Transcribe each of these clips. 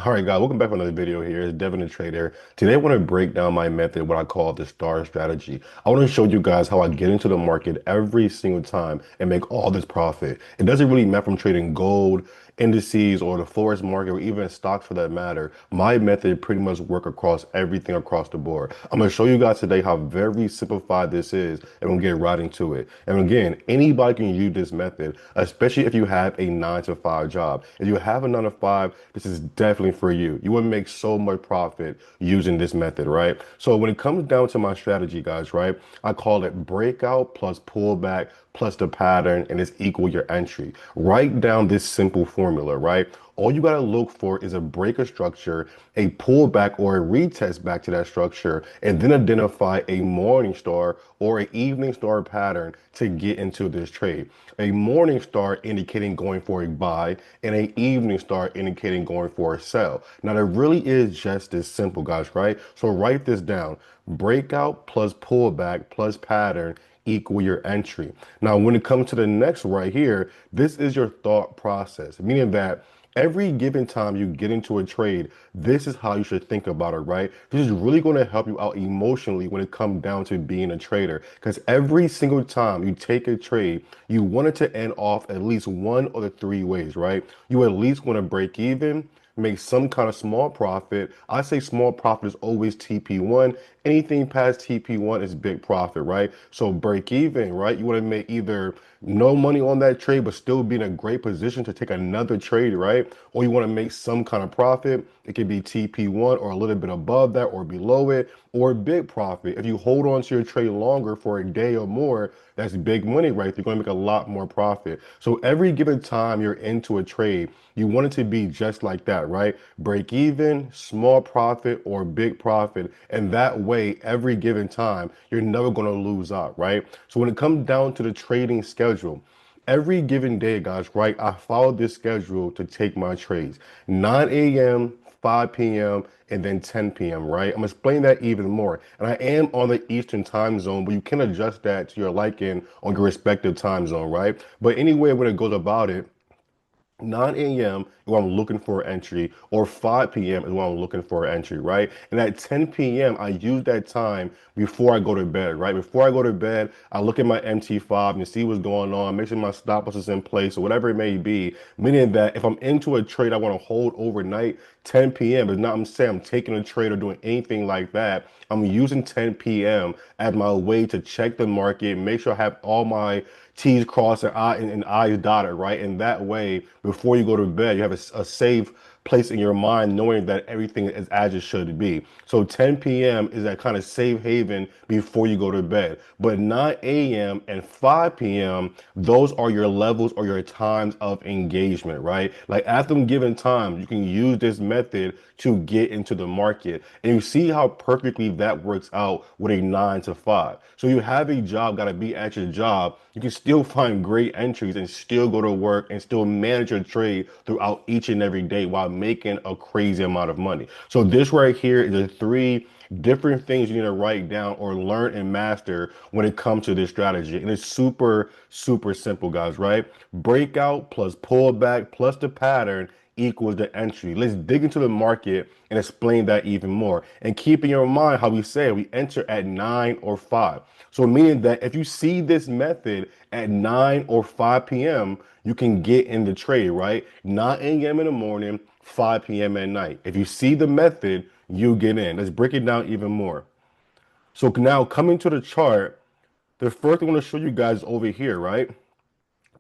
All right, guys, welcome back for another video here. It's Devin the Trader. Today, I want to break down my method, what I call the STAR strategy. I want to show you guys how I get into the market every single time and make all this profit. It doesn't really matter if I'm trading gold, indices, or the forex market, or even stocks for that matter. My method pretty much work across everything across the board. I'm going to show you guys today how very simplified this is, and we'll get right into it. And again, anybody can use this method, especially if you have a 9 to 5 job. If you have a 9 to 5, this is definitely for you. You will make so much profit using this method, right? So when it comes down to my strategy, guys, right, I call it breakout plus pullback plus the pattern, and it's equal your entry. Write down this simple formula, right? All you got to look for is a breaker structure, a pullback or a retest back to that structure, and then identify a morning star or an evening star pattern to get into this trade. A morning star indicating going for a buy and an evening star indicating going for a sell. Now, that really is just as simple, guys, right? So write this down. Breakout plus pullback plus pattern equal your entry. Now, when it comes to the next right here, this is your thought process, meaning that every given time you get into a trade, this is how you should think about it, right? This is really going to help you out emotionally when it comes down to being a trader. Because every single time you take a trade, you want it to end off at least one of the three ways, right? You at least want to break even, make some kind of small profit. I say small profit is always TP1. Anything past TP1 is big profit, right? So break even, right? You want to make either no money on that trade, but still be in a great position to take another trade, right? Or you want to make some kind of profit. It could be TP1 or a little bit above that or below it, or big profit. If you hold on to your trade longer for a day or more, that's big money, right? You're going to make a lot more profit. So every given time you're into a trade, you want it to be just like that, right? Break even, small profit, or big profit. And that way, every given time, you're never going to lose out, right? So when it comes down to the trading schedule, every given day, guys, right, I follow this schedule to take my trades. 9 a.m., 5 p.m., and then 10 p.m., right? I'm gonna explain that even more. And I am on the Eastern time zone, but you can adjust that to your liking on your respective time zone, right? But anyway, when it goes about it, 9 a.m. is when I'm looking for an entry, or 5 p.m. is when I'm looking for an entry, right? And at 10 p.m., I use that time before I go to bed, right? Before I go to bed, I look at my MT5 and see what's going on, make sure my stop loss is in place or whatever it may be. Meaning that if I'm into a trade I want to hold overnight, 10 p.m. is not I'm saying I'm taking a trade or doing anything like that. I'm using 10 p.m. as my way to check the market, make sure I have all my T's crossed and I's dotted, right? And that way, before you go to bed, you have a safe place in your mind knowing that everything is as it should be. So 10 p.m. is that kind of safe haven before you go to bed. But 9 a.m. and 5 p.m., those are your levels or your times of engagement, right? Like at them given times, you can use this method to get into the market. And you see how perfectly that works out with a 9 to 5. So you have a job, got to be at your job. You can still find great entries and still go to work and still manage your trade throughout each and every day while making a crazy amount of money. So this right here is the three different things you need to write down or learn and master when it comes to this strategy. And it's super, super simple, guys, right? Breakout plus pullback plus the pattern equals the entry. Let's dig into the market and explain that even more. And keep in your mind how we say we enter at 9 or 5. So meaning that if you see this method at 9 or 5 p.m., you can get in the trade, right? 9 a.m. in the morning, 5 p.m. at night. If you see the method, you get in. Let's break it down even more. So now coming to the chart, the first thing I want to show you guys over here, right?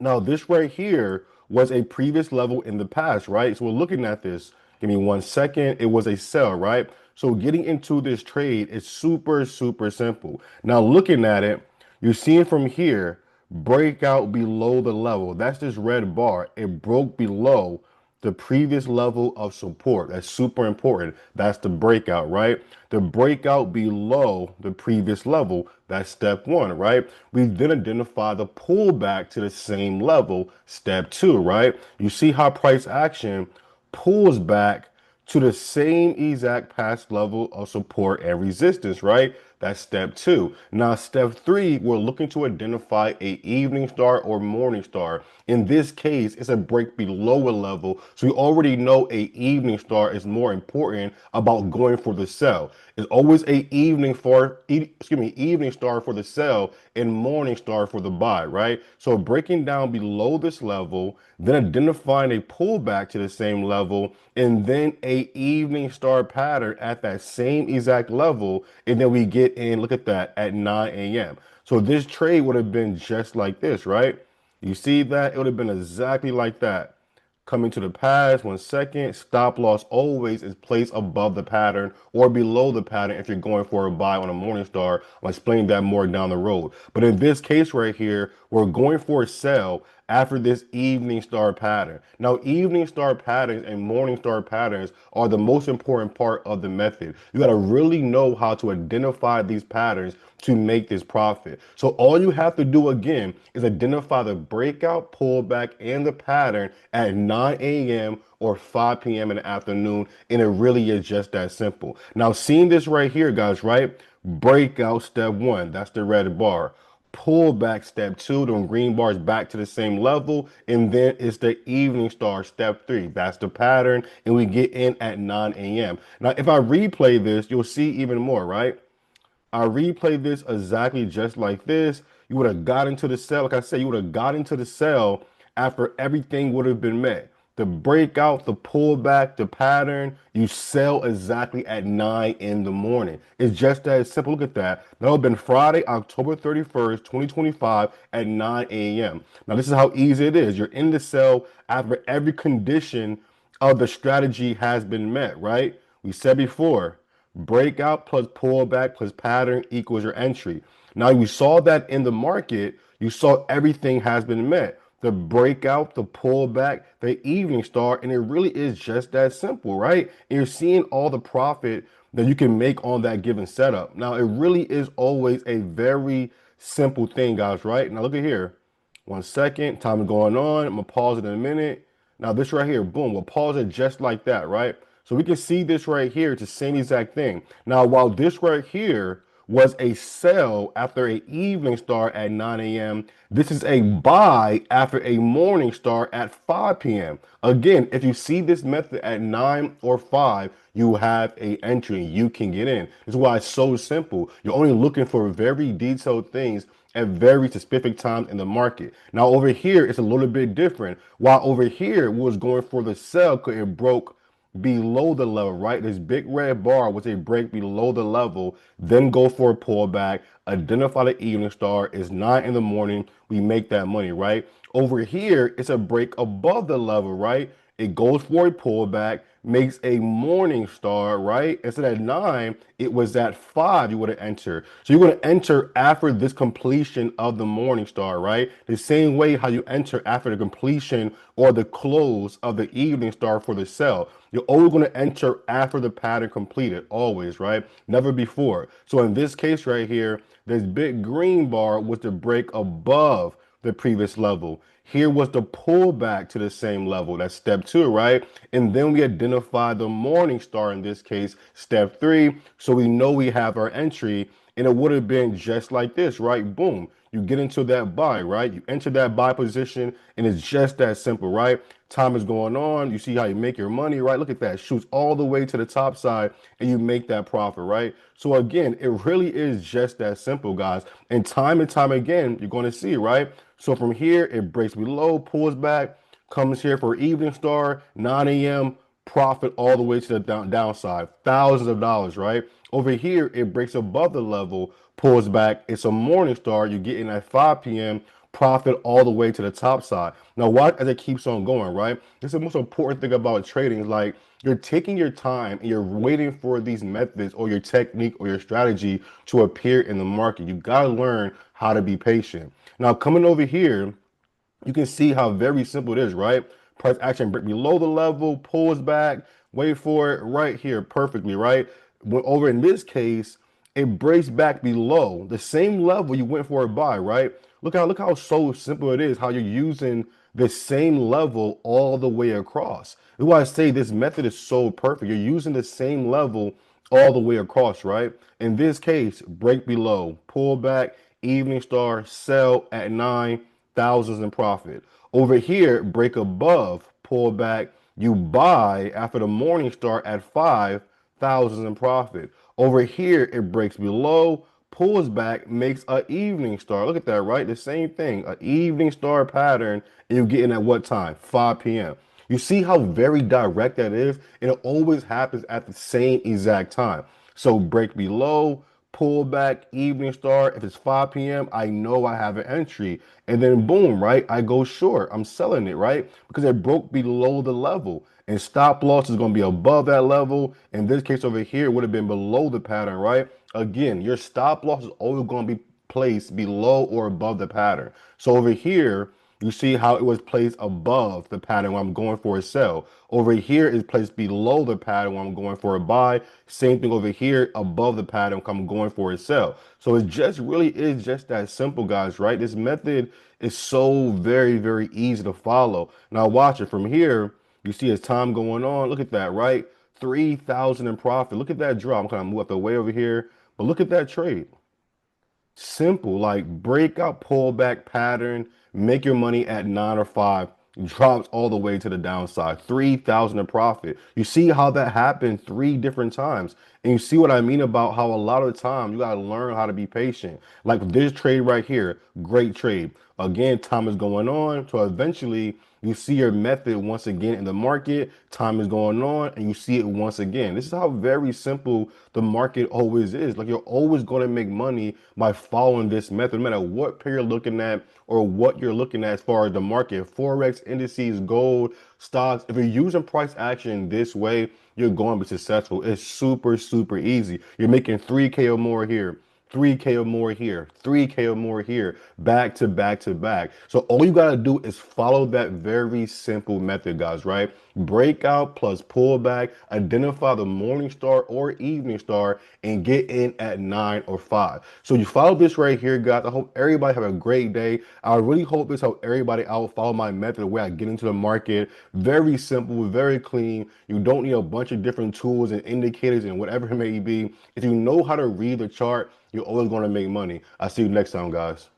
Now, this right here was a previous level in the past, right? So we're looking at this. Give me 1 second. It was a sell, right? So getting into this trade is super, super simple. Now, looking at it, you're seeing from here, breakout below the level. That's this red bar. It broke below the previous level of support. That's super important. That's the breakout, right? The breakout below the previous level, that's step one, right? We then identify the pullback to the same level, step two, right? You see how price action pulls back to the same exact past level of support and resistance, right? That's step two. Now, step three, we're looking to identify a evening star or morning star. In this case, it's a break below a level. So we already know a evening star is more important about going for the sell. It's always a evening star for the sell and morning star for the buy, right? So breaking down below this level, then identifying a pullback to the same level, and then a evening star pattern at that same exact level, and then we get in, look at that, at 9 a.m. So this trade would have been just like this, right? You see that? It would have been exactly like that. Coming to the pass, 1 second. Stop loss always is placed above the pattern or below the pattern if you're going for a buy on a morning star. I'll explain that more down the road. But in this case right here, we're going for a sell after this evening star pattern. Now, evening star patterns and morning star patterns are the most important part of the method. You got to really know how to identify these patterns to make this profit. So all you have to do again is identify the breakout, pullback, and the pattern at 9 a.m. or 5 p.m. in the afternoon, and it really is just that simple. Now, seeing this right here, guys, right? Breakout step one, that's the red bar. Pull back step two, the green bars back to the same level, and then it's the evening star step three. That's the pattern, and we get in at 9 a.m. Now, if I replay this, you'll see even more, right? I replay this exactly just like this. You would have got into the sell. Like I said, you would have got into the sell after everything would have been met. The breakout, the pullback, the pattern, you sell exactly at 9 in the morning. It's just that simple. Look at that. That would have been Friday, October 31st, 2025 at 9 a.m. Now, this is how easy it is. You're in the sell after every condition of the strategy has been met, right? We said before, breakout plus pullback plus pattern equals your entry. Now we saw that in the market, you saw everything has been met. The breakout, the pullback, the evening star, and it really is just that simple, right? And you're seeing all the profit that you can make on that given setup. Now it really is always a very simple thing, guys, right? Now look at here. 1 second, time is going on. I'm gonna pause it in a minute. Now this right here, boom, we'll pause it just like that, right? So we can see this right here. It's the same exact thing. Now, while this right here was a sell after a evening star at 9 a.m., this is a buy after a morning star at 5 p.m. Again, if you see this method at 9 or 5, you have a entry. You can get in. This is why it's so simple. You're only looking for very detailed things at very specific times in the market. Now over here, it's a little bit different. While over here, we was going for the sell because it broke below the level, right? This big red bar was a break below the level, then go for a pullback, identify the evening star, it's 9 in the morning, we make that money, right? Over here, it's a break above the level, right? It goes for a pullback, makes a morning star, right? Instead of 9, it was at 5 you would have entered. So you're going to enter after this completion of the morning star, right? The same way how you enter after the completion or the close of the evening star for the sell. You're always going to enter after the pattern completed, always, right? Never before. So in this case right here, this big green bar was the break above the previous level. Here was the pullback to the same level. That's step two, right? And then we identify the morning star in this case, step three. So we know we have our entry, and it would have been just like this, right? Boom. You get into that buy, right? You enter that buy position, and it's just that simple, right? Time is going on. You see how you make your money, right? Look at that. Shoots all the way to the top side, and you make that profit, right? So again, it really is just that simple, guys. And time again, you're going to see, right? So from here, it breaks below, pulls back, comes here for evening star, 9 a.m., profit all the way to the downside, thousands of dollars, right? Over here, it breaks above the level, pulls back. It's a morning star. You're getting at 5 p.m., profit all the way to the top side. Now, watch as it keeps on going, right? This is the most important thing about trading is like you're taking your time and you're waiting for these methods or your technique or your strategy to appear in the market. You got to learn how to be patient. Now, coming over here, you can see how very simple it is, right? Price action break below the level, pulls back, wait for it right here perfectly, right? When over in this case, it breaks back below the same level you went for a buy, right? Look how so simple it is, how you're using the same level all the way across. That's why I say this method is so perfect. You're using the same level all the way across, right? In this case, break below, pull back, evening star, sell at 9,000s in profit. Over here, break above, pull back, you buy after the morning star at 5,000s in profit. Over here, it breaks below, pulls back, makes an evening star. Look at that, right? The same thing, an evening star pattern, and you get in at what time? 5 p.m. You see how very direct that is? And it always happens at the same exact time. So break below, pull back, evening star. If it's 5 p.m., I know I have an entry. And then boom, right? I go short. I'm selling it, right? Because it broke below the level. And stop loss is going to be above that level. In this case over here, it would have been below the pattern, right? Again, your stop loss is always going to be placed below or above the pattern. So over here, you see how it was placed above the pattern when I'm going for a sell. Over here is placed below the pattern when I'm going for a buy. Same thing over here above the pattern when I'm going for a sell. So it just really is just that simple, guys, right? This method is so very, very easy to follow. Now watch it from here. You see as time going on, look at that, right? 3,000 in profit. Look at that drop. I'm kind of move up the way over here, but look at that trade. Simple, like breakout pullback pattern, make your money at 9 or 5, drops all the way to the downside, 3,000 in profit. You see how that happened 3 different times. And you see what I mean about how a lot of the time you gotta learn how to be patient. Like this trade right here, great trade. Again, time is going on. So eventually you see your method once again in the market, time is going on, and you see it once again. This is how very simple the market always is. Like you're always going to make money by following this method, no matter what pair you're looking at or what you're looking at as far as the market, forex, indices, gold, stocks. If you're using price action this way, you're going to be successful. It's super, super easy. You're making 3K or more here. 3K or more here, 3K or more here, back to back to back. So all you gotta do is follow that very simple method, guys, right? Breakout plus pullback, identify the morning star or evening star, and get in at 9 or 5. So you follow this right here, guys. I hope everybody have a great day. I really hope this helps everybody out. Follow my method, the way I get into the market. Very simple, very clean. You don't need a bunch of different tools and indicators and whatever it may be. If you know how to read the chart, you're always going to make money. I'll see you next time, guys.